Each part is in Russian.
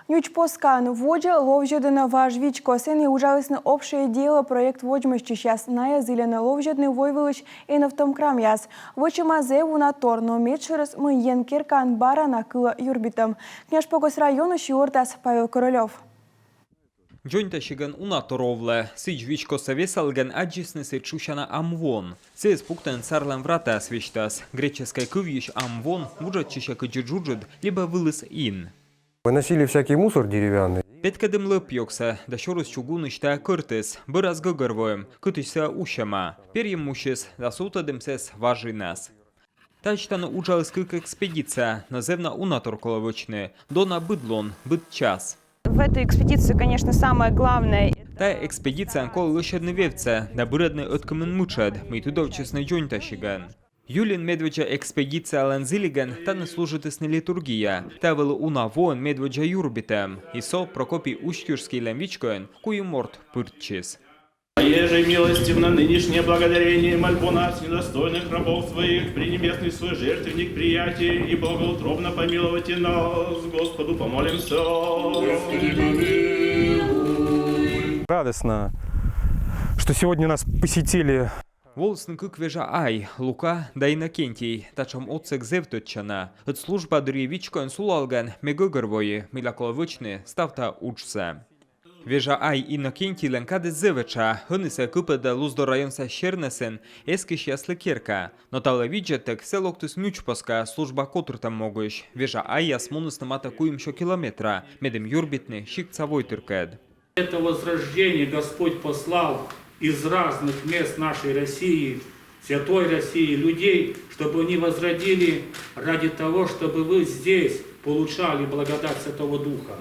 Нюч поскан воджа ловжедена важвичко сен и ужалисне общее дело проект воджмащи сейчас на зелена ловжедный войвылыч и на втом крамяс. Вочемазе на торно медшерес мы енкеркан бара на кыла юрбитом. Княж Погос району Щиортас Павел Королев. Джойнташиган унаторовле, сичвичко совесалген аджиснесы чушана амвон. Сез пуктен сарлен врата свечтас, греческой кывьиш амвон, вуджатчища кыджиджуджид, либо вылез ин. Выносили всякий мусор деревянный. Петкадым лыпьёкса, да шорус чугунышта кыртыс, быраз гыгырвоем, кытышса ущама, перьем мущес, да сутадымсес важинас. Тачтана ужалась кык экспедиция, назывна унаторколовочны, дона быдлон, быт час. В этой экспедиции, конечно, самое главное. Та экспедиция кол лышадны вевца, да бырадны откамен мучад, мы тудовчесны джойнташиган. Юлин медведжа экспедиция ланзилиган, та не служитесна литургия, та вела уна воин медведжа юрбитем, и со Прокопий Ущтюрский лемвичкоен, кую морт пыртчис. Еже милостивно нынешнее благодарение мольбу нас, недостойных рабов своих, пренебесный свой жертвенник приятий, и богоутробно помиловайте нас, Господу помолимся. Господи, помилуй. Радостно, что сегодня нас посетили. Волсн кыквежа ай, Лука да Иннокентий, тачом отцек зевтотчана, от служба дырьевичкоен сулалган, мегогорвои, милаколовочны, ставта учса. Вежа ай Иннокентий ленкаде зевеча, хынесе купеда луздо районса Щернесен, ескиш яслекерка, но тала виджетек селоктус мючпоска служба котртам могуш, вежа ай ясмунус намата куимшо километра, медем юрбитны щикца войтыркед. Это возрождение Господь послал из разных мест нашей России, святой России, людей, чтобы они возродили ради того, чтобы вы здесь получали благодать Святого Духа.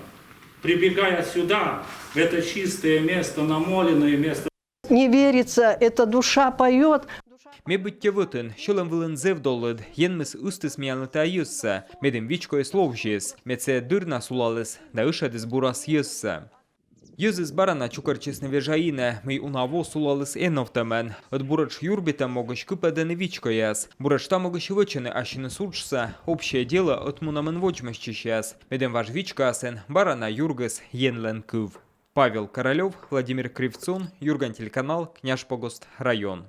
Прибегая сюда, в это чистое место, намоленное место. Не верится, эта душа поет. Ме быття вытын, щелем вылен зевдоллыд, енмес устыс миялныта юсса, медем вичкое словжес, меце дырна сулалес, да ышадес бурас юсса. Юзис барана чукарчесны вежаине, мей унаво сулалес эновтамен, от бурач юрбита могощ кыпедены вичкояс, бурачта могощ вычены ащины сучса, общее дело от мунамен вочмащищас, медем ваш вичкасен, барана юргес енлен кыв. Павел Королев, Владимир Кривцун, Юрган телеканал, Княж Погост район.